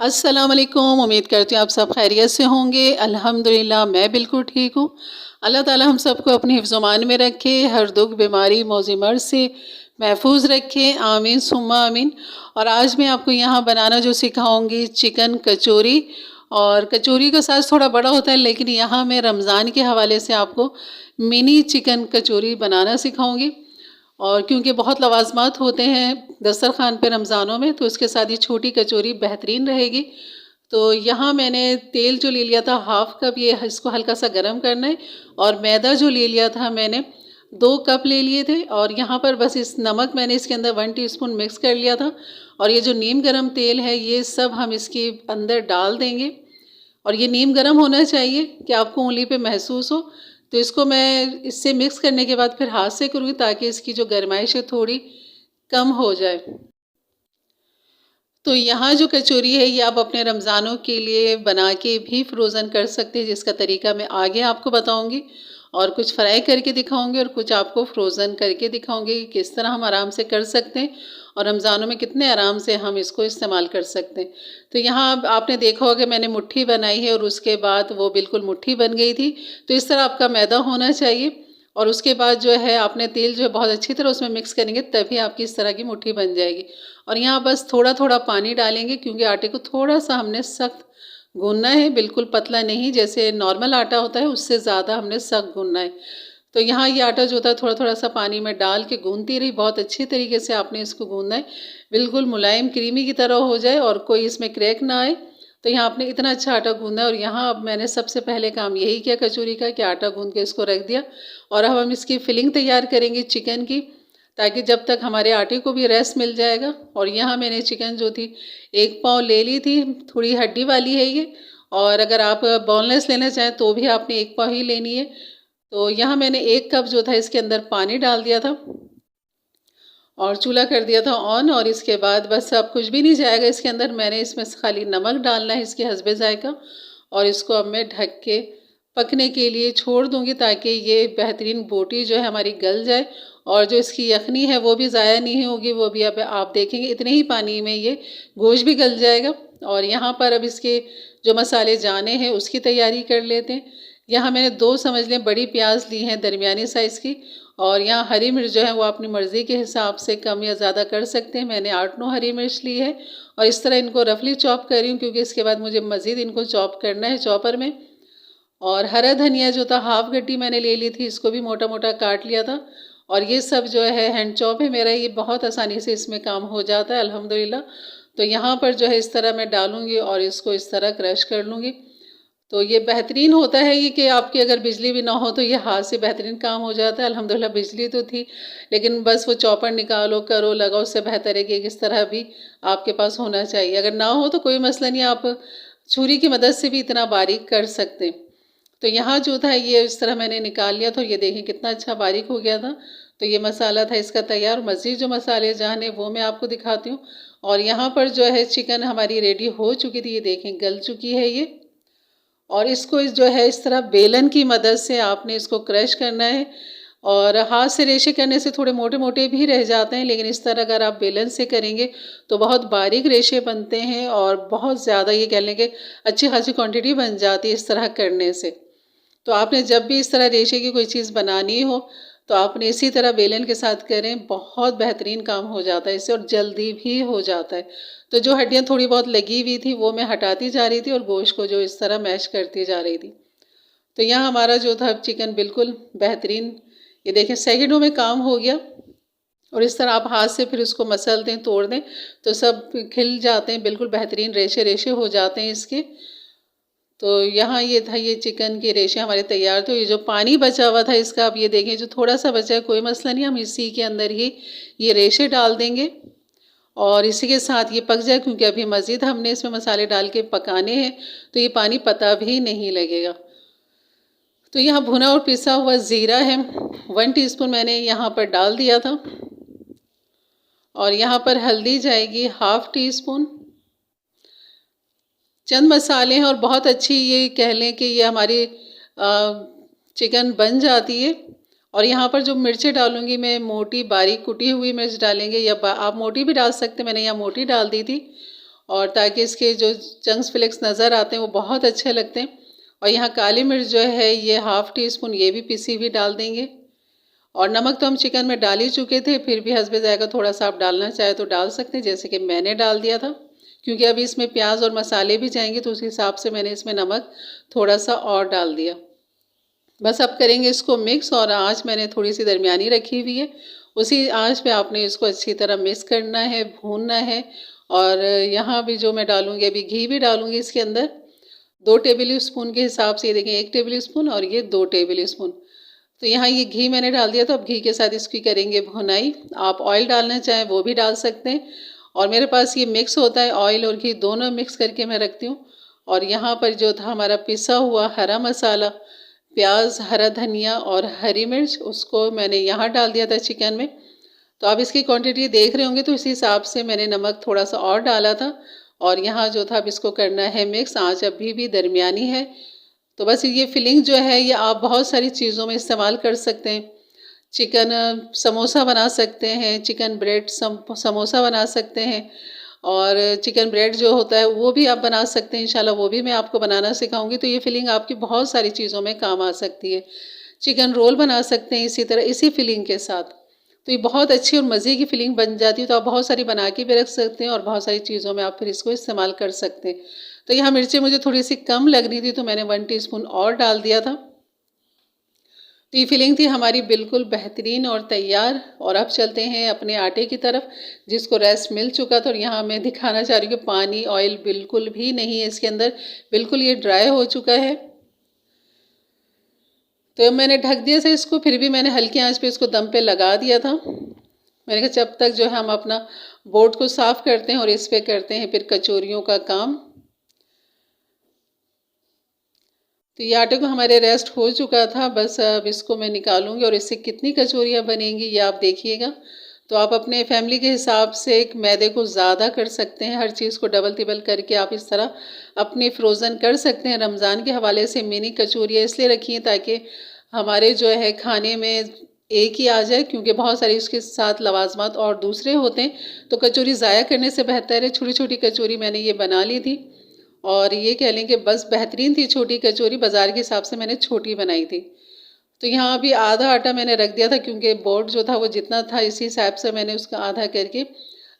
अस्सलाम वालेकुम। उम्मीद करती हूँ आप सब खैरियत से होंगे। अल्हम्दुलिल्लाह मैं बिल्कुल ठीक हूँ। अल्लाह ताला हम सबको अपनी हिफ्ज़-ओ-मान में रखे, हर दुख, बीमारी, मौजी मर्ज़ से महफूज़ रखे। आमीन सुम्मा आमीन। और आज मैं आपको यहाँ बनाना जो सिखाऊँगी चिकन कचौरी। और कचौरी का साइज़ थोड़ा बड़ा होता है, लेकिन यहाँ मैं रमज़ान के हवाले से आपको मिनी चिकन कचौरी बनाना सिखाऊँगी। और क्योंकि बहुत लवाज़मात होते हैं दस्तरख़्वान पे रमज़ानों में, तो उसके साथ ये छोटी कचौरी बेहतरीन रहेगी। तो यहाँ मैंने तेल जो ले लिया था हाफ़ कप, ये इसको हल्का सा गरम करना है। और मैदा जो ले लिया था मैंने 2 कप ले लिए थे। और यहाँ पर बस इस नमक मैंने इसके अंदर 1 टीस्पून मिक्स कर लिया था। और ये जो नीम गरम तेल है ये सब हम इसके अंदर डाल देंगे। और ये नीम गरम होना चाहिए कि आपको उँगली पे महसूस हो। तो इसको मैं इससे मिक्स करने के बाद फिर हाथ से करूँगी ताकि इसकी जो गरमाइश है थोड़ी कम हो जाए। तो यहाँ जो कचौरी है ये आप अपने रमज़ानों के लिए बना के भी फ्रोज़न कर सकते हैं, जिसका तरीका मैं आगे आपको बताऊँगी। और कुछ फ्राई करके दिखाऊँगी और कुछ आपको फ्रोज़न करके दिखाऊँगी कि किस तरह हम आराम से कर सकते हैं और रमज़ानों में कितने आराम से हम इसको इस्तेमाल कर सकते हैं। तो यहाँ अब आपने देखा होगा मैंने मुट्ठी बनाई है और उसके बाद वो बिल्कुल मुट्ठी बन गई थी। तो इस तरह आपका मैदा होना चाहिए। और उसके बाद जो है आपने तेल जो है बहुत अच्छी तरह उसमें मिक्स करेंगे, तभी आपकी इस तरह की मुट्ठी बन जाएगी। और यहाँ बस थोड़ा-थोड़ा पानी डालेंगे क्योंकि आटे को थोड़ा-सा हमने सख्त गूँथना है, बिल्कुल पतला नहीं जैसे नॉर्मल आटा होता है उससे ज़्यादा हमने सख्त गूँथना है। तो यहाँ ये आटा जो था थोड़ा-थोड़ा सा पानी में डाल के गूँथती रही, बहुत अच्छी तरीके से आपने इसको गूँथना है, बिल्कुल मुलायम क्रीमी की तरह हो जाए और कोई इसमें क्रैक ना आए। तो यहाँ आपने इतना अच्छा आटा गूँथना है। और यहाँ अब मैंने सबसे पहले काम यही किया कचौरी का कि आटा गूँथ के इसको रख दिया। और अब हम इसकी फिलिंग तैयार करेंगे चिकन की, ताकि जब तक हमारे आटे को भी रेस्ट मिल जाएगा। और यहाँ मैंने चिकन जो थी 1 पाव ले ली थी, थोड़ी हड्डी वाली है ये। और अगर आप बोनलेस लेना चाहें तो भी आपने 1 पाव ही लेनी है। तो यहाँ मैंने 1 कप जो था इसके अंदर पानी डाल दिया था और चूल्हा कर दिया था ऑन। और इसके बाद बस अब कुछ भी नहीं जाएगा इसके अंदर, मैंने इसमें खाली नमक डालना है इसके हस्बे ज़ायक़ा। और इसको अब मैं ढक के पकने के लिए छोड़ दूँगी ताकि ये बेहतरीन बोटी जो है हमारी गल जाए और जो इसकी यखनी है वो भी ज़ाया नहीं होगी, वो भी अब आप देखेंगे इतने ही पानी में ये गोश्त भी गल जाएगा। और यहाँ पर अब इसके जो मसाले जाने हैं उसकी तैयारी कर लेते हैं। यहाँ मैंने 2 समझ लें बड़ी प्याज ली हैं दरमियानी साइज़ की। और यहाँ हरी मिर्च जो है वो अपनी मर्ज़ी के हिसाब से कम या ज़्यादा कर सकते हैं। मैंने 8-9 हरी मिर्च ली है और इस तरह इनको रफली चॉप कर रही हूँ क्योंकि इसके बाद मुझे मज़ीद इनको चॉप करना है चॉपर में। और हरा धनिया जो था हाफ गड्डी मैंने ले ली थी, इसको भी मोटा मोटा काट लिया था। और ये सब जो है हैंड चॉप है मेरा, ये बहुत आसानी से इसमें काम हो जाता है अल्हम्दुलिल्लाह। तो यहाँ पर जो है इस तरह मैं डालूँगी और इसको इस तरह क्रश कर लूँगी। तो ये बेहतरीन होता है ये कि आपकी अगर बिजली भी ना हो तो ये हाथ से बेहतरीन काम हो जाता है। अल्हम्दुलिल्लाह बिजली तो थी, लेकिन बस वो चॉपर निकालो करो लगाओ, उससे बेहतर है कि इस तरह भी आपके पास होना चाहिए। अगर ना हो तो कोई मसला नहीं, आप छुरी की मदद से भी इतना बारीक कर सकते हैं। तो यहाँ जो था ये इस तरह मैंने निकाल लिया था, ये देखें कितना अच्छा बारीक हो गया था। तो ये मसाला था इसका तैयार। मज़ीद जो मसाले जाने वो मैं आपको दिखाती हूँ। और यहाँ पर जो है चिकन हमारी रेडी हो चुकी थी, ये देखें गल चुकी है ये। और इसको जो है इस तरह बेलन की मदद से आपने इसको क्रश करना है। और हाथ से रेशे करने से थोड़े मोटे मोटे भी रह जाते हैं, लेकिन इस तरह अगर आप बेलन से करेंगे तो बहुत बारीक रेशे बनते हैं और बहुत ज़्यादा ये कह लें कि अच्छी खासी क्वांटिटी बन जाती है इस तरह करने से। तो आपने जब भी इस तरह रेशे की कोई चीज़ बनानी हो तो आपने इसी तरह बेलन के साथ करें, बहुत बेहतरीन काम हो जाता है इससे और जल्दी भी हो जाता है। तो जो हड्डियाँ थोड़ी बहुत लगी हुई थी वो मैं हटाती जा रही थी और गोश्त को जो इस तरह मैश करती जा रही थी। तो यहाँ हमारा जो था चिकन बिल्कुल बेहतरीन, ये देखें सेकंडों में काम हो गया। और इस तरह आप हाथ से फिर उसको मसल दें तोड़ दें तो सब खिल जाते हैं, बिल्कुल बेहतरीन रेशे रेशे हो जाते हैं इसके। तो यहाँ ये था, ये चिकन के रेशे हमारे तैयार थे। ये जो पानी बचा हुआ था इसका आप ये देखें जो थोड़ा सा बचा है, कोई मसला नहीं, हम इसी के अंदर ही ये रेशे डाल देंगे और इसी के साथ ये पक जाए क्योंकि अभी मज़ीद हमने इसमें मसाले डाल के पकाने हैं तो ये पानी पता भी नहीं लगेगा। तो यहाँ भुना और पिसा हुआ ज़ीरा है 1 टीस्पून मैंने यहाँ पर डाल दिया था। और यहाँ पर हल्दी जाएगी हाफ़ टी स्पून। चंद मसाले हैं और बहुत अच्छी ये कह लें कि ये हमारी चिकन बन जाती है। और यहाँ पर जो मिर्चें डालूंगी मैं मोटी बारीक कुटी हुई मिर्च डालेंगे या आप मोटी भी डाल सकते हैं, मैंने यहाँ मोटी डाल दी थी। और ताकि इसके जो चंक्स फ्लेक्स नज़र आते हैं वो बहुत अच्छे लगते हैं। और यहाँ काली मिर्च जो है ये हाफ़ टी स्पून ये भी पिसी हुई डाल देंगे। और नमक तो हम चिकन में डाल ही चुके थे, फिर भी हस्बे ज़ायक़ा थोड़ा सा आप डालना चाहे तो डाल सकते हैं, जैसे कि मैंने डाल दिया था। क्योंकि अभी इसमें प्याज और मसाले भी जाएंगे तो उस हिसाब से मैंने इसमें नमक थोड़ा सा और डाल दिया। बस अब करेंगे इसको मिक्स, और आँच मैंने थोड़ी सी दरमियानी रखी हुई है। उसी आँच पे आपने इसको अच्छी तरह मिक्स करना है, भूनना है। और यहाँ भी जो मैं डालूँगी, अभी घी भी डालूँगी इसके अंदर 2 टेबल स्पून के हिसाब से। ये देखें 1 टेबल स्पून और ये 2 टेबल स्पून। तो यहाँ ये घी मैंने डाल दिया, तो अब घी के साथ इसकी करेंगे भुनाई। आप ऑयल डालना चाहें वो भी डाल सकते हैं, और मेरे पास ये मिक्स होता है, ऑयल और घी दोनों मिक्स करके मैं रखती हूँ। और यहाँ पर जो था हमारा पिसा हुआ हरा मसाला, प्याज, हरा धनिया और हरी मिर्च, उसको मैंने यहाँ डाल दिया था चिकन में। तो आप इसकी क्वांटिटी देख रहे होंगे, तो इस हिसाब से मैंने नमक थोड़ा सा और डाला था। और यहाँ जो था अब इसको करना है मिक्स, आँच अभी भी दरमियानी है। तो बस ये फिलिंग जो है ये आप बहुत सारी चीज़ों में इस्तेमाल कर सकते हैं। चिकन समोसा बना सकते हैं, चिकन ब्रेड समोसा बना सकते हैं, और चिकन ब्रेड जो होता है वो भी आप बना सकते हैं। इंशाल्लाह वो भी मैं आपको बनाना सिखाऊंगी। तो ये फिलिंग आपकी बहुत सारी चीज़ों में काम आ सकती है। चिकन रोल बना सकते हैं इसी तरह, इसी फिलिंग के साथ। तो ये बहुत अच्छी और मज़े की फिलिंग बन जाती है। तो आप बहुत सारी बना के भी रख सकते हैं, और बहुत सारी चीज़ों में आप फिर इसको इस्तेमाल कर सकते हैं। तो यहाँ मिर्चें मुझे थोड़ी सी कम लग रही थी, तो मैंने 1 टीस्पून और डाल दिया था। तो ये फिलिंग थी हमारी बिल्कुल बेहतरीन और तैयार। और अब चलते हैं अपने आटे की तरफ, जिसको रेस्ट मिल चुका था। और यहाँ मैं दिखाना चाह रही हूँ कि पानी ऑयल बिल्कुल भी नहीं है इसके अंदर, बिल्कुल ये ड्राई हो चुका है। तो मैंने ढक दिया था इसको, फिर भी मैंने हल्की आंच पे इसको दम पे लगा दिया था। मैंने कहा जब तक जो है हम अपना बोर्ड को साफ़ करते हैं और इस पे करते हैं फिर कचौरियों का काम। तो ये आटे को हमारे रेस्ट हो चुका था, बस अब इसको मैं निकालूंगी, और इससे कितनी कचौरियाँ बनेंगी ये आप देखिएगा। तो आप अपने फैमिली के हिसाब से एक मैदे को ज़्यादा कर सकते हैं, हर चीज़ को डबल तिबल करके आप इस तरह अपनी फ्रोज़न कर सकते हैं। रमज़ान के हवाले से मिनी कचौरियाँ इसलिए रखी हैं ताकि हमारे जो है खाने में एक ही आ जाए, क्योंकि बहुत सारी उसके साथ लवाजमात और दूसरे होते हैं। तो कचौरी ज़ाया करने से बेहतर है छोटी छोटी कचौरी मैंने ये बना ली थी। और ये कह लें कि बस बेहतरीन थी छोटी कचौरी, बाज़ार के हिसाब से मैंने छोटी बनाई थी। तो यहाँ अभी आधा आटा मैंने रख दिया था, क्योंकि बोर्ड जो था वो जितना था इसी हिसाब से मैंने उसका आधा करके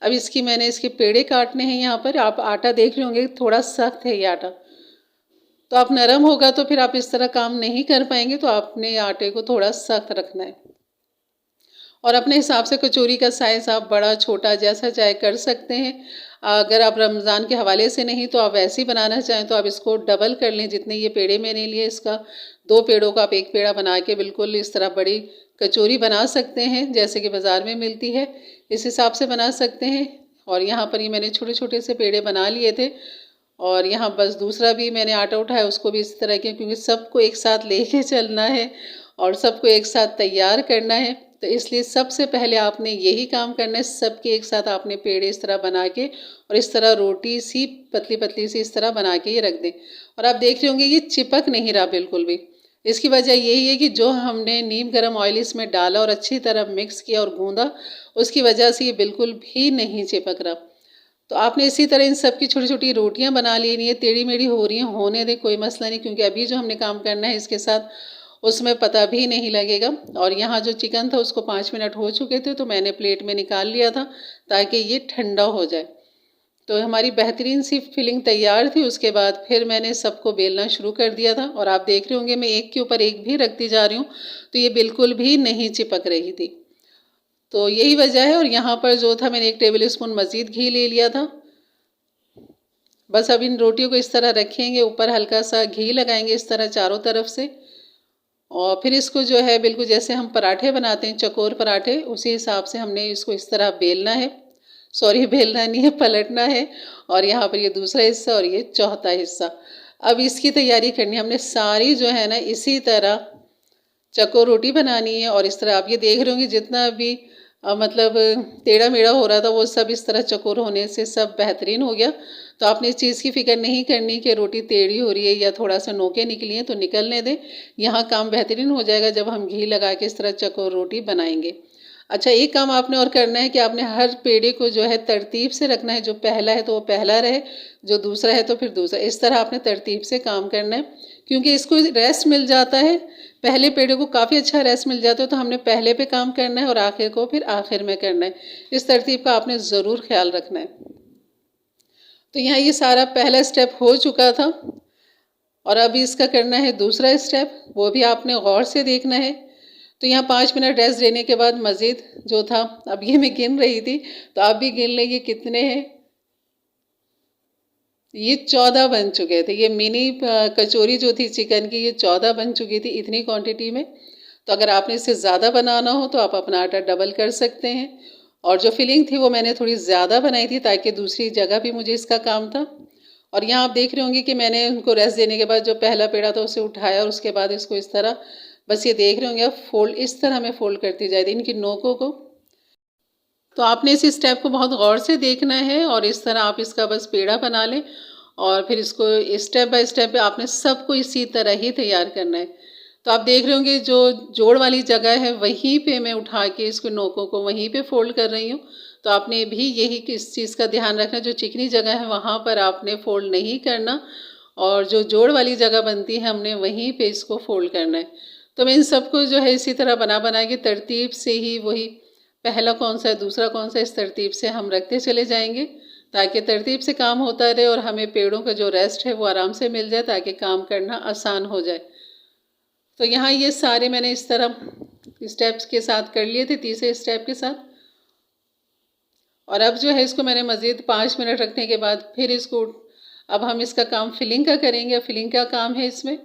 अब मैंने इसके पेड़े काटने हैं। यहाँ पर आप आटा देख रहे होंगे थोड़ा सख्त है ये आटा, तो आप नरम होगा तो फिर आप इस तरह काम नहीं कर पाएंगे। तो आपने आटे को थोड़ा सख्त रखना है, और अपने हिसाब से कचौरी का साइज़ आप बड़ा छोटा जैसा चाहे कर सकते हैं। अगर आप रमज़ान के हवाले से नहीं तो आप वैसे ही बनाना चाहें तो आप इसको डबल कर लें। जितने ये पेड़े मैंने लिए, इसका 2 पेड़ों का आप 1 पेड़ा बना के बिल्कुल इस तरह बड़ी कचौरी बना सकते हैं, जैसे कि बाज़ार में मिलती है, इस हिसाब से बना सकते हैं। और यहाँ पर ये मैंने छोटे छोटे से पेड़े बना लिए थे। और यहाँ बस दूसरा भी मैंने आटा उठाया, उसको भी इस तरह किया, क्योंकि सबको एक साथ लेके चलना है और सबको एक साथ तैयार करना है। तो इसलिए सबसे पहले आपने यही काम करना है, सबके एक साथ आपने पेड़े इस तरह बना के और इस तरह रोटी सी पतली पतली सी इस तरह बना के ये रख दें। और आप देख रहे होंगे ये चिपक नहीं रहा बिल्कुल भी। इसकी वजह यही है कि जो हमने नीम गर्म ऑयल इसमें डाला और अच्छी तरह मिक्स किया और गूंदा, उसकी वजह से ये बिल्कुल भी नहीं चिपक रहा। तो आपने इसी तरह इन सब की छोटी छोटी रोटियां बना लेनी है। टेढ़ी मेढ़ी हो रही हैं, होने दें, कोई मसला नहीं, क्योंकि अभी जो हमने काम करना है इसके साथ उसमें पता भी नहीं लगेगा। और यहाँ जो चिकन था उसको 5 मिनट हो चुके थे, तो मैंने प्लेट में निकाल लिया था ताकि ये ठंडा हो जाए। तो हमारी बेहतरीन सी फिलिंग तैयार थी। उसके बाद फिर मैंने सबको बेलना शुरू कर दिया था, और आप देख रहे होंगे मैं एक के ऊपर एक भी रखती जा रही हूँ, तो ये बिल्कुल भी नहीं चिपक रही थी। तो यही वजह है। और यहाँ पर जो था मैंने 1 टेबल स्पून मज़ीद घी ले लिया था। बस अब इन रोटियों को इस तरह रखेंगे, ऊपर हल्का सा घी लगाएंगे इस तरह चारों तरफ से, और फिर इसको जो है बिल्कुल जैसे हम पराठे बनाते हैं, चकोर पराठे, उसी हिसाब से हमने इसको इस तरह बेलना है। सॉरी, बेलना नहीं है, पलटना है। और यहाँ पर ये दूसरा हिस्सा और ये चौथा हिस्सा। अब इसकी तैयारी करनी है हमने सारी जो है ना, इसी तरह चकोर रोटी बनानी है। और इस तरह आप ये देख रहे होंगे जितना भी मतलब टेढ़ा मेढ़ा हो रहा था वो सब इस तरह चकोर होने से सब बेहतरीन हो गया। तो आपने इस चीज़ की फ़िक्र नहीं करनी कि रोटी टेढ़ी हो रही है या थोड़ा सा नोके निकली हैं, तो निकलने दें। यहाँ काम बेहतरीन हो जाएगा जब हम घी लगा के इस तरह चकोर रोटी बनाएंगे। अच्छा, एक काम आपने और करना है कि आपने हर पेड़े को जो है तरतीब से रखना है। जो पहला है तो वो पहला रहे, जो दूसरा है तो फिर दूसरा, इस तरह आपने तरतीब से काम करना है, क्योंकि इसको रेस्ट मिल जाता है। पहले पेड़े को काफ़ी अच्छा रेस्ट मिल जाता है, तो हमने पहले पे काम करना है और आखिर को फिर आखिर में करना है। इस तरतीब का आपने ज़रूर ख्याल रखना है। तो यहाँ ये सारा पहला स्टेप हो चुका था और अभी इसका करना है दूसरा स्टेप, वो भी आपने गौर से देखना है। तो यहाँ 5 मिनट रेस्ट देने के बाद मज़ीद जो था, अब ये मैं गिन रही थी तो आप भी गिन लें ये कितने हैं। ये 14 बन चुके थे। ये मिनी कचौरी जो थी चिकन की, ये 14 बन चुकी थी इतनी क्वांटिटी में। तो अगर आपने इससे ज़्यादा बनाना हो तो आप अपना आटा डबल कर सकते हैं। और जो फिलिंग थी वो मैंने थोड़ी ज़्यादा बनाई थी ताकि दूसरी जगह भी मुझे इसका काम था। और यहाँ आप देख रहे होंगे कि मैंने उनको रेस्ट देने के बाद जो पहला पेड़ा था उसे उठाया और उसके बाद इसको इस तरह, बस ये देख रहे होंगे आप, फोल्ड इस तरह मैं फोल्ड करती जाती इनकी नोकों को। तो आपने इस स्टेप को बहुत गौर से देखना है और इस तरह आप इसका बस पेड़ा बना लें और फिर इसको स्टेप बाय स्टेप आपने सबको इसी तरह ही तैयार करना है। तो आप देख रहे होंगे जो जोड़ वाली जगह है वहीं पे मैं उठा के इसको नोकों को वहीं पे फोल्ड कर रही हूँ। तो आपने भी यही इस चीज़ का ध्यान रखना, जो चिकनी जगह है वहाँ पर आपने फोल्ड नहीं करना और जो जोड़ वाली जगह बनती है हमने वहीं पे इसको फोल्ड करना है। तो मैं इन सबको जो है इसी तरह बना बना के तरतीब से ही, वही पहला कौन सा है दूसरा कौन सा, इस तरतीब से हम रखते चले जाएंगे ताकि तरतीब से काम होता रहे और हमें पेड़ों का जो रेस्ट है वो आराम से मिल जाए ताकि काम करना आसान हो जाए। तो यहाँ ये सारे मैंने इस तरह स्टेप्स के साथ कर लिए थे, तीसरे स्टेप के साथ। और अब जो है इसको मैंने मज़ीद 5 मिनट रखने के बाद फिर इसको, अब हम इसका काम फिलिंग का करेंगे। फिलिंग का काम है इसमें,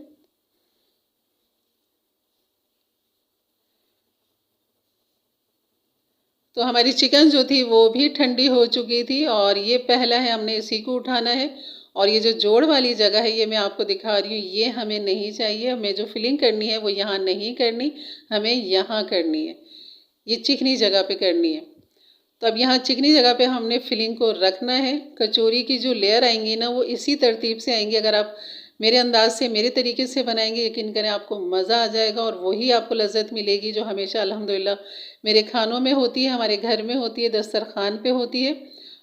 तो हमारी चिकन जो थी वो भी ठंडी हो चुकी थी और ये पहला है, हमने इसी को उठाना है। और ये जो जोड़ वाली जगह है ये मैं आपको दिखा रही हूँ, ये हमें नहीं चाहिए। हमें जो फिलिंग करनी है वो यहाँ नहीं करनी, हमें यहाँ करनी है, ये चिकनी जगह पे करनी है। तो अब यहाँ चिकनी जगह पे हमने फिलिंग को रखना है। कचौरी की जो लेयर आएंगी ना वो इसी तरतीब से आएंगी। अगर आप मेरे अंदाज से, मेरे तरीके से बनाएंगे, यकीन करें आपको मज़ा आ जाएगा और वही आपको लज्जत मिलेगी जो हमेशा अल्हम्दुलिल्लाह मेरे खानों में होती है, हमारे घर में होती है, दस्तरखान पे होती है।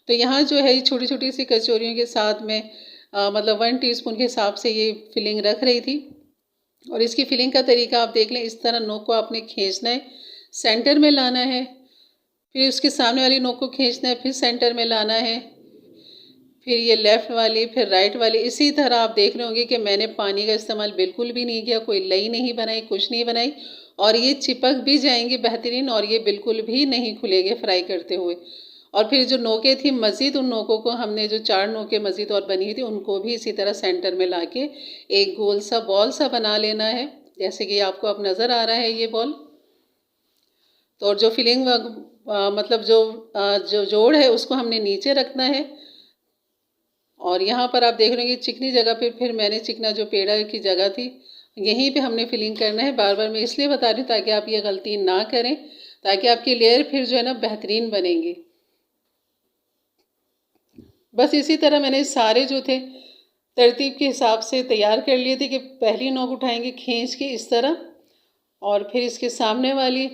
तो यहाँ जो है छोटी छोटी सी कचौरियों के साथ में मतलब 1 टीस्पून के हिसाब से ये फिलिंग रख रही थी। और इसकी फिलिंग का तरीका आप देख लें, इस तरह नोक को आपने खींचना है, सेंटर में लाना है, फिर उसके सामने वाली नोक को खींचना है, फिर सेंटर में लाना है, फिर ये लेफ़्ट वाली, फिर राइट वाली। इसी तरह आप देख रहे होंगे कि मैंने पानी का इस्तेमाल बिल्कुल भी नहीं किया, कोई लई नहीं बनाई, कुछ नहीं बनाई। और ये चिपक भी जाएंगी बेहतरीन और ये बिल्कुल भी नहीं खुलेंगे फ्राई करते हुए। और फिर जो नोकें थी मज़ीद, उन नोकों को हमने, जो 4 नोकें मज़ीद और बनी हुई थी, उनको भी इसी तरह सेंटर में ला के एक गोल सा बॉल सा बना लेना है, जैसे कि आपको अब नज़र आ रहा है ये बॉल। तो और जो फिलिंग मतलब जो जोड़ है उसको हमने नीचे रखना है। और यहाँ पर आप देख रहे हैं कि चिकनी जगह पे फिर मैंने चिकना जो पेड़ा की जगह थी यहीं पे हमने फिलिंग करना है। बार बार मैं इसलिए बता रही हूँ ताकि आप ये गलती ना करें, ताकि आपकी लेयर फिर जो है ना बेहतरीन बनेंगी। बस इसी तरह मैंने सारे जो थे तरतीब के हिसाब से तैयार कर लिए थे कि पहली नोक उठाएंगे खींच के इस तरह, और फिर इसके सामने वाली,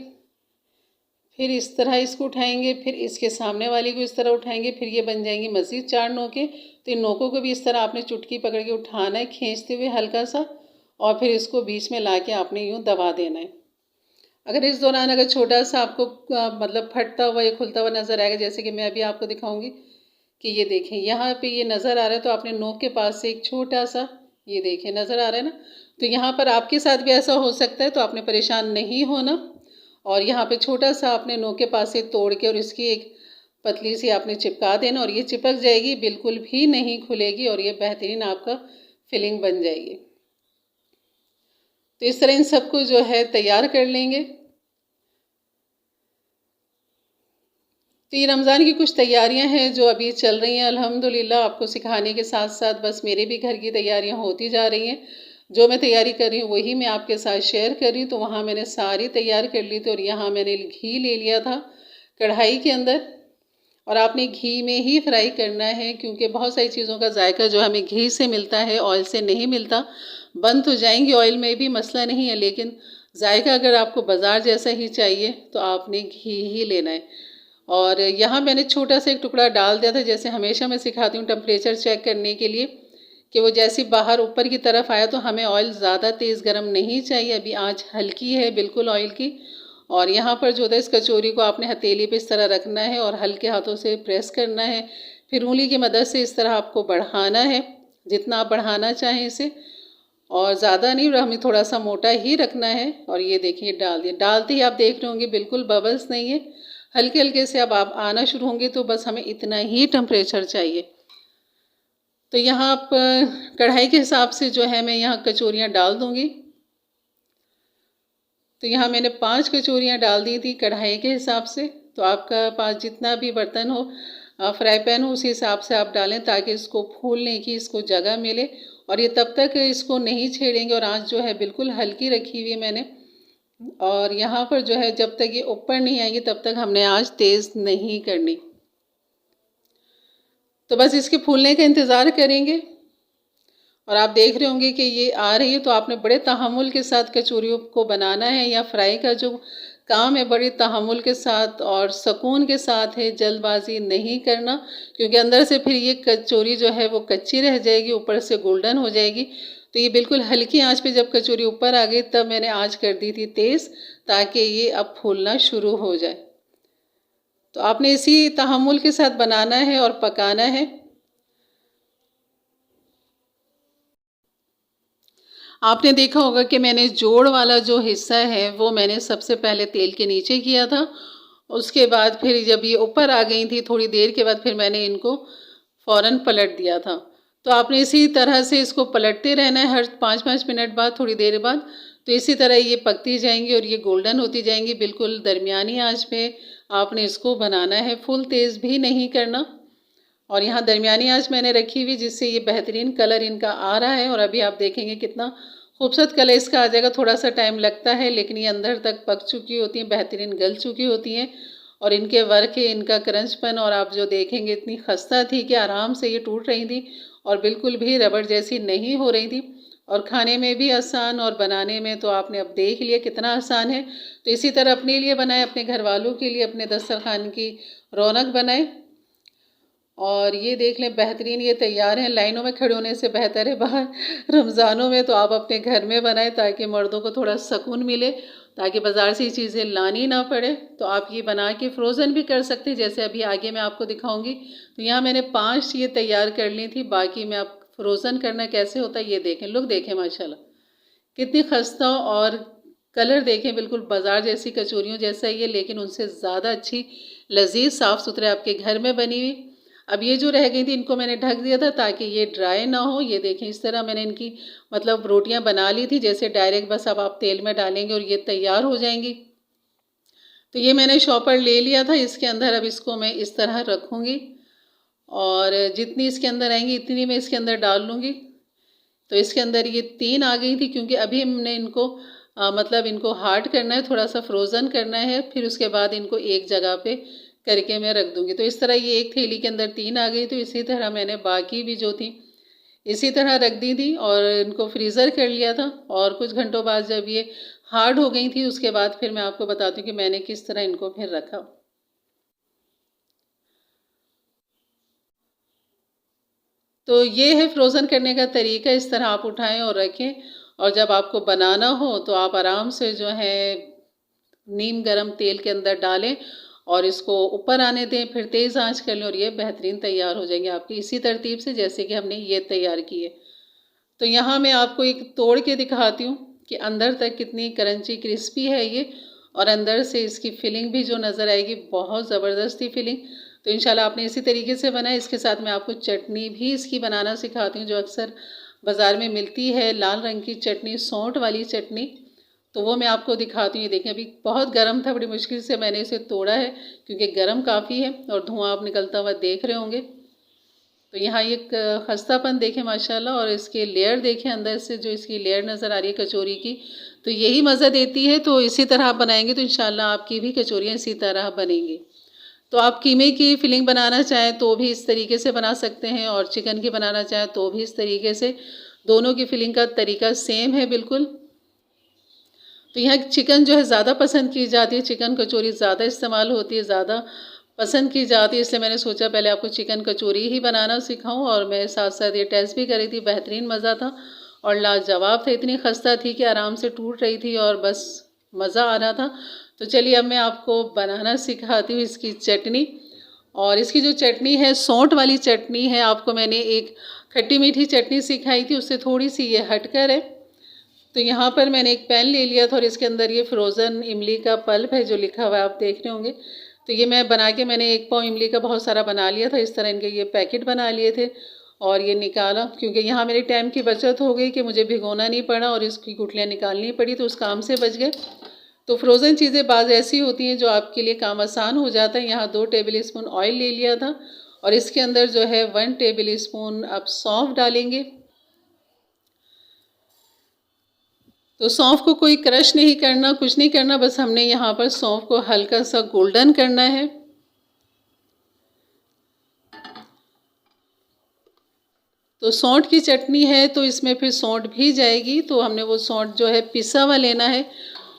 फिर इस तरह इसको उठाएंगे, फिर इसके सामने वाली को इस तरह उठाएंगे, फिर ये बन जाएंगी मज़ीद 4 नोकें। तो इन नोकों को भी इस तरह आपने चुटकी पकड़ के उठाना है खींचते हुए हल्का सा, और फिर इसको बीच में ला के आपने यूँ दबा देना है। अगर इस दौरान अगर छोटा सा आपको मतलब फटता हुआ या खुलता हुआ नज़र आएगा, जैसे कि मैं अभी आपको दिखाऊंगी कि ये देखें यहाँ पे ये नज़र आ रहा है, तो आपने नोक के पास से एक छोटा सा, ये देखें नज़र आ रहा है ना, तो यहाँ पर आपके साथ भी ऐसा हो सकता है, तो आपने परेशान नहीं होना। और यहाँ पे छोटा सा आपने नोक के पास से तोड़ के और इसकी एक पतली सी आपने चिपका देना और ये चिपक जाएगी, बिल्कुल भी नहीं खुलेगी और ये बेहतरीन आपका फिलिंग बन जाएगी। तो इस तरह इन सबको जो है तैयार कर लेंगे। तो ये रमज़ान की कुछ तैयारियां हैं जो अभी चल रही हैं अल्हम्दुलिल्लाह, आपको सिखाने के साथ साथ बस मेरे भी घर की तैयारियां होती जा रही हैं। जो मैं तैयारी कर रही हूँ वही मैं आपके साथ शेयर कर रही हूँ। तो वहाँ मैंने सारी तैयार कर ली थी और यहाँ मैंने घी ले लिया था कढ़ाई के अंदर, और आपने घी में ही फ्राई करना है क्योंकि बहुत सारी चीज़ों का जायका जो हमें घी से मिलता है ऑयल से नहीं मिलता। बन तो जाएंगी ऑयल में भी, मसला नहीं है, लेकिन जायका अगर आपको बाज़ार जैसा ही चाहिए तो आपने घी ही लेना है। और यहाँ मैंने छोटा सा एक टुकड़ा डाल दिया था, जैसे हमेशा मैं सिखाती हूँ टेम्परेचर चेक करने के लिए कि वो जैसे बाहर ऊपर की तरफ आया तो हमें ऑयल ज़्यादा तेज़ गरम नहीं चाहिए, अभी आँच हल्की है बिल्कुल ऑयल की। और यहाँ पर जो था इस कचौरी को आपने हथेली पे इस तरह रखना है और हल्के हाथों से प्रेस करना है, फिर उंगली की मदद से इस तरह आपको बढ़ाना है जितना आप बढ़ाना चाहें इसे, और ज़्यादा नहीं, हमें थोड़ा सा मोटा ही रखना है। और ये देखिए डाल दिया, डालते ही आप देख रहे होंगे बिल्कुल बबल्स नहीं है, हल्के हल्के से अब आप आना शुरू होंगे, तो बस हमें इतना ही टेम्परेचर चाहिए। तो यहाँ आप कढ़ाई के हिसाब से जो है मैं यहाँ कचौरियाँ डाल दूँगी। तो यहाँ मैंने 5 कचौरियाँ डाल दी थी कढ़ाई के हिसाब से। तो आपका पास जितना भी बर्तन हो, फ्राई पैन हो, उसी हिसाब से आप डालें ताकि इसको फूलने की इसको जगह मिले। और ये तब तक इसको नहीं छेड़ेंगे, और आँच जो है बिल्कुल हल्की रखी हुई है मैंने। और यहाँ पर जो है जब तक ये ऊपर नहीं आएगी तब तक हमने आँच तेज़ नहीं करनी। तो बस इसके फूलने का इंतज़ार करेंगे। और आप देख रहे होंगे कि ये आ रही है, तो आपने बड़े तहम्मुल के साथ कचौरियों को बनाना है, या फ्राई का जो काम है बड़े तहम्मुल के साथ और सुकून के साथ है, जल्दबाजी नहीं करना, क्योंकि अंदर से फिर ये कचौरी जो है वो कच्ची रह जाएगी, ऊपर से गोल्डन हो जाएगी। तो ये बिल्कुल हल्की आंच पे जब कचौरी ऊपर आ गई तब मैंने आंच कर दी थी तेज़, ताकि ये अब फूलना शुरू हो जाए। तो आपने इसी तहम्मुल के साथ बनाना है और पकाना है। आपने देखा होगा कि मैंने जोड़ वाला जो हिस्सा है वो मैंने सबसे पहले तेल के नीचे किया था, उसके बाद फिर जब ये ऊपर आ गई थी थोड़ी देर के बाद फिर मैंने इनको फ़ौरन पलट दिया था। तो आपने इसी तरह से इसको पलटते रहना है हर 5-5 मिनट बाद, थोड़ी देर बाद। तो इसी तरह ये पकती जाएंगी और ये गोल्डन होती जाएंगी। बिल्कुल दरमियानी आंच पे आपने इसको बनाना है, फुल तेज़ भी नहीं करना। और यहाँ दरमियानी आंच मैंने रखी हुई, जिससे ये बेहतरीन कलर इनका आ रहा है। और अभी आप देखेंगे कितना खूबसूरत कलर इसका आ जाएगा। थोड़ा सा टाइम लगता है लेकिन ये अंदर तक पक चुकी होती हैं, बेहतरीन गल चुकी होती हैं। और इनके वर्क है, इनका क्रंचपन, और आप जो देखेंगे इतनी खस्ता थी कि आराम से ये टूट रही थी और बिल्कुल भी रबड़ जैसी नहीं हो रही थी। और खाने में भी आसान और बनाने में तो आपने अब देख लिया कितना आसान है। तो इसी तरह अपने लिए बनाएं, अपने घर वालों के लिए, अपने दस्तरखान की रौनक बनाएं। और ये देख लें बेहतरीन ये तैयार हैं। लाइनों में खड़े होने से बेहतर है बाहर रमज़ानों में तो आप अपने घर में बनाएं, ताकि मर्दों को थोड़ा सुकून मिले, ताकि बाज़ार से ये चीज़ें लानी ना पड़े। तो आप ये बना के फ्रोज़न भी कर सकते हैं, जैसे अभी आगे मैं आपको दिखाऊंगी। तो यहाँ मैंने 5 ये तैयार कर ली थी, बाकी मैं आप फ्रोज़न करना कैसे होता है ये देखें। लुक देखें माशाल्लाह कितनी खस्ता, और कलर देखें बिल्कुल बाज़ार जैसी कचौरियों जैसा ही है, लेकिन उनसे ज़्यादा अच्छी लजीज साफ़ सुथरे आपके घर में बनी हुई। अब ये जो रह गई थी इनको मैंने ढक दिया था ताकि ये ड्राई ना हो। ये देखें इस तरह मैंने इनकी मतलब रोटियां बना ली थी, जैसे डायरेक्ट बस अब आप तेल में डालेंगे और ये तैयार हो जाएंगी। तो ये मैंने शॉपर ले लिया था, इसके अंदर अब इसको मैं इस तरह रखूँगी और जितनी इसके अंदर आएंगी इतनी मैं इसके अंदर डाल लूँगी। तो इसके अंदर ये 3 आ गई थी, क्योंकि अभी हमने इनको मतलब इनको हार्ड करना है, थोड़ा सा फ्रोज़न करना है, फिर उसके बाद इनको एक जगह पे करके मैं रख दूँगी। तो इस तरह ये एक थैली के अंदर 3 आ गई, तो इसी तरह मैंने बाकी भी जो थी इसी तरह रख दी थी और इनको फ्रीज़र कर लिया था। और कुछ घंटों बाद जब ये हार्ड हो गई थी उसके बाद फिर मैं आपको बताती हूँ कि मैंने किस तरह इनको फिर रखा। तो ये है फ्रोज़न करने का तरीका, इस तरह आप उठाएं और रखें। और जब आपको बनाना हो तो आप आराम से जो है नीम गरम तेल के अंदर डालें और इसको ऊपर आने दें, फिर तेज़ आंच कर लें और ये बेहतरीन तैयार हो जाएंगे आपकी, इसी तरतीब से जैसे कि हमने ये तैयार किए। तो यहाँ मैं आपको एक तोड़ के दिखाती हूँ कि अंदर तक कितनी क्रंची क्रिस्पी है ये, और अंदर से इसकी फिलिंग भी जो नज़र आएगी बहुत ज़बरदस्त ही फिलिंग। तो इंशाल्लाह आपने इसी तरीके से बनाए। इसके साथ मैं आपको चटनी भी इसकी बनाना सिखाती हूँ, जो अक्सर बाज़ार में मिलती है, लाल रंग की चटनी, सौंठ वाली चटनी। तो वो मैं आपको दिखाती हूँ। ये देखें अभी बहुत गर्म था, बड़ी मुश्किल से मैंने इसे तोड़ा है क्योंकि गर्म काफ़ी है और धुआं आप निकलता हुआ देख रहे होंगे। तो यहाँ एक खस्तापन देखें माशाल्लाह, और इसके लेयर देखें अंदर से जो इसकी लेयर नज़र आ रही है कचौरी की, तो यही मज़ा देती है। तो इसी तरह आप बनाएंगे तो इंशाल्लाह आपकी भी कचौरियाँ इसी तरह बनेंगी। तो आप कीमे की फिलिंग बनाना चाहें तो भी इस तरीके से बना सकते हैं, और चिकन की बनाना चाहें तो भी इस तरीके से। दोनों की फिलिंग का तरीका सेम है बिल्कुल। तो यहाँ चिकन जो है ज़्यादा पसंद की जाती है, चिकन कचौरी ज़्यादा इस्तेमाल होती है, ज़्यादा पसंद की जाती है, इसलिए मैंने सोचा पहले आपको चिकन कचौरी ही बनाना सिखाऊं। और मैं साथ साथ ये टेस्ट भी करी थी, बेहतरीन मज़ा था और लाजवाब था। इतनी खस्ता थी कि आराम से टूट रही थी और बस मज़ा आ रहा था। तो चलिए अब मैं आपको बनाना सिखाती हूँ इसकी चटनी। और इसकी जो चटनी है सौंठ वाली चटनी है। आपको मैंने एक खट्टी मीठी चटनी सिखाई थी, उससे थोड़ी सी ये हटकर है। तो यहाँ पर मैंने एक पैन ले लिया था और इसके अंदर ये फ्रोज़न इमली का पल्प है जो लिखा हुआ है, आप देख रहे होंगे। तो ये मैं बना के मैंने 1 पाव इमली का बहुत सारा बना लिया था। इस तरह इनके ये पैकेट बना लिए थे और ये निकाला, क्योंकि यहाँ मेरे टाइम की बचत हो गई कि मुझे भिगोना नहीं पड़ा और इसकी गुठलियाँ निकालनी पड़ी, तो उस काम से बच गए। तो फ्रोज़न चीज़ें बाज़ ऐसी होती हैं जो आपके लिए काम आसान हो जाता है। यहाँ 2 टेबल स्पून ऑयल ले लिया था और इसके अंदर जो है 1 टेबल स्पून आप सौंफ डालेंगे। तो सौंफ को कोई क्रश नहीं करना, कुछ नहीं करना, बस हमने यहाँ पर सौंफ को हल्का सा गोल्डन करना है। तो सौंठ की चटनी है तो इसमें फिर सौंठ भी जाएगी, तो हमने वो सौंठ जो है पिसा हुआ लेना है।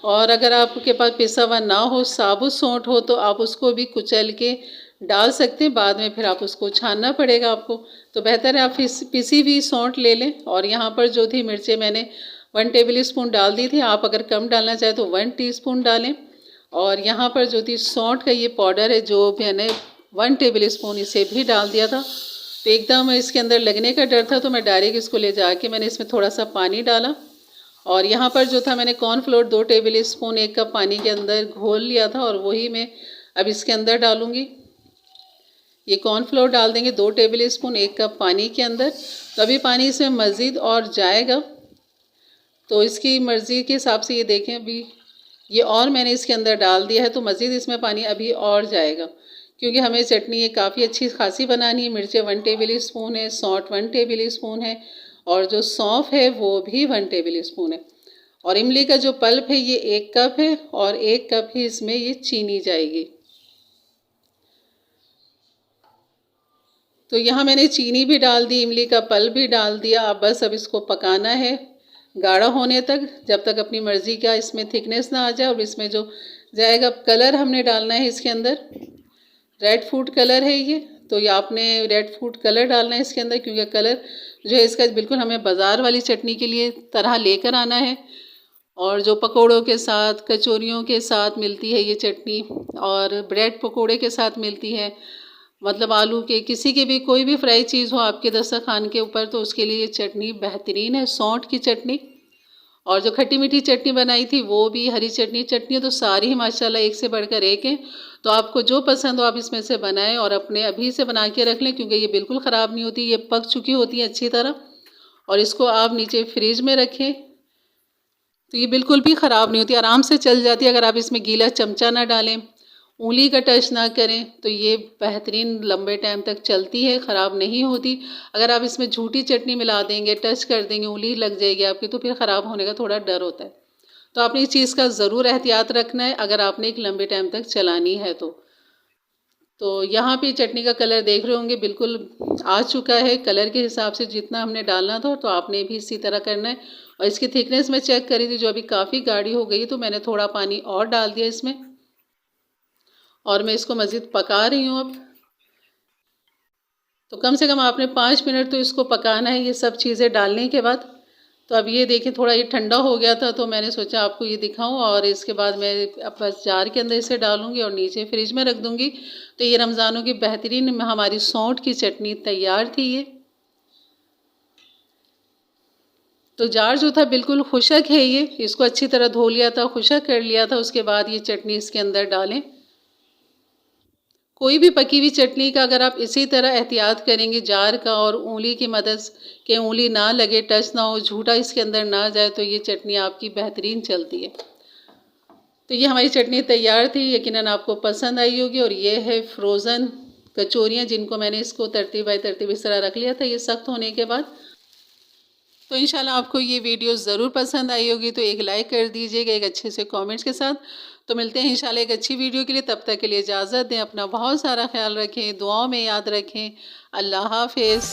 और अगर आपके पास पिसा हुआ ना हो, साबुत सौंठ हो, तो आप उसको भी कुचल के डाल सकते हैं, बाद में फिर आप उसको छानना पड़ेगा आपको। तो बेहतर है आप पिसी हुई सौंठ ले लें। और यहाँ पर जो थी मिर्चें मैंने 1 टेबल स्पून डाल दी थी, आप अगर कम डालना चाहें तो 1 टीस्पून डालें। और यहाँ पर जो थी सौंठ का ये पाउडर है जो मैंने 1 टेबल स्पून इसे भी डाल दिया था। तो एकदम इसके अंदर लगने का डर था, तो मैं डायरेक्ट इसको ले जाके मैंने इसमें थोड़ा सा पानी डाला। और यहाँ पर जो था मैंने कॉर्नफ्लोर 2 टेबल स्पून 1 कप पानी के अंदर घोल लिया था और वही मैं अब इसके अंदर डालूँगी। ये कॉर्नफ्लोर डाल देंगे 2 टेबल स्पून 1 कप पानी के अंदर। तो अभी पानी इसमें मज़ीद और जाएगा, तो इसकी मर्ज़ी के हिसाब से ये देखें। अभी ये और मैंने इसके अंदर डाल दिया है, तो मज़ीद इसमें पानी अभी और जाएगा, क्योंकि हमें चटनी ये काफ़ी अच्छी खासी बनानी है। मिर्चें 1 टेबल स्पून है, सौंठ 1 टेबल स्पून है और जो सौंफ है वो भी 1 टेबल स्पून है। और इमली का जो पल्प है ये 1 कप है और 1 कप ही इसमें ये चीनी जाएगी। तो यहाँ मैंने चीनी भी डाल दी, इमली का पल्प भी डाल दिया। अब बस अब इसको पकाना है गाढ़ा होने तक, जब तक अपनी मर्ज़ी का इसमें थिकनेस ना आ जाए। और इसमें जो जाएगा कलर हमने डालना है इसके अंदर, रेड फूड कलर है ये। तो ये आपने रेड फूड कलर डालना है इसके अंदर, क्योंकि कलर जो है इसका बिल्कुल हमें बाज़ार वाली चटनी के लिए तरह लेकर आना है। और जो पकोड़ों के साथ, कचौरियों के साथ मिलती है ये चटनी, और ब्रेड पकोड़े के साथ मिलती है, मतलब आलू के किसी के भी कोई भी फ्राई चीज़ हो आपके दस्तरखान के ऊपर, तो उसके लिए ये चटनी बेहतरीन है, सौंठ की चटनी। और जो खट्टी मीठी चटनी बनाई थी वो भी हरी चटनी है। तो सारी ही माशाल्लाह एक से बढ़कर एक हैं। तो आपको जो पसंद हो आप इसमें से बनाएं और अपने अभी से बना के रख लें, क्योंकि ये बिल्कुल ख़राब नहीं होती, ये पक चुकी होती है अच्छी तरह। और इसको आप नीचे फ्रिज में रखें तो ये बिल्कुल भी ख़राब नहीं होती, आराम से चल जाती है। अगर आप इसमें गीला चमचा ना डालें, उंगली का टच ना करें, तो ये बेहतरीन लंबे टाइम तक चलती है, ख़राब नहीं होती। अगर आप इसमें झूठी चटनी मिला देंगे, टच कर देंगे, उंगली लग जाएगी आपकी, तो फिर ख़राब होने का थोड़ा डर होता है। तो आपने इस चीज़ का ज़रूर एहतियात रखना है अगर आपने एक लंबे टाइम तक चलानी है तो यहाँ पे चटनी का कलर देख रहे होंगे बिल्कुल आ चुका है। कलर के हिसाब से जितना हमने डालना था तो आपने भी इसी तरह करना है। और इसकी थिकनेस मैं चेक करी थी जो अभी काफ़ी गाढ़ी हो गई, तो मैंने थोड़ा पानी और डाल दिया इसमें और मैं इसको मज़ीद पका रही हूँ अब। तो कम से कम आपने 5 मिनट तो इसको पकाना है ये सब चीज़ें डालने के बाद। तो अब ये देखें थोड़ा ये ठंडा हो गया था, तो मैंने सोचा आपको ये दिखाऊं। और इसके बाद मैं अब बस जार के अंदर इसे डालूंगी और नीचे फ्रिज में रख दूंगी। तो ये रमज़ानों की बेहतरीन हमारी सौंठ की चटनी तैयार थी ये। तो जार जो था बिल्कुल खुशक है ये, इसको अच्छी तरह धो लिया था, खुशक कर लिया था। उसके बाद ये चटनी इसके अंदर डालें। कोई भी पकी हुई चटनी का अगर आप इसी तरह एहतियात करेंगे जार का, और उंगली की मदद के उंगली ना लगे, टच ना हो, झूठा इसके अंदर ना जाए, तो ये चटनी आपकी बेहतरीन चलती है। तो ये हमारी चटनी तैयार थी, यकीनन आपको पसंद आई होगी। और ये है फ्रोज़न कचौरियाँ, जिनको मैंने इसको तरतीब बाय तरतीब इस तरह रख लिया था ये सख्त होने के बाद। तो इंशाल्लाह आपको ये वीडियो ज़रूर पसंद आई होगी, तो एक लाइक कर दीजिएगा एक अच्छे से कमेंट्स के साथ। तो मिलते हैं इंशाल्लाह एक अच्छी वीडियो के लिए, तब तक के लिए इजाज़त दें। अपना बहुत सारा ख्याल रखें, दुआओं में याद रखें। अल्लाह हाफ़िज़।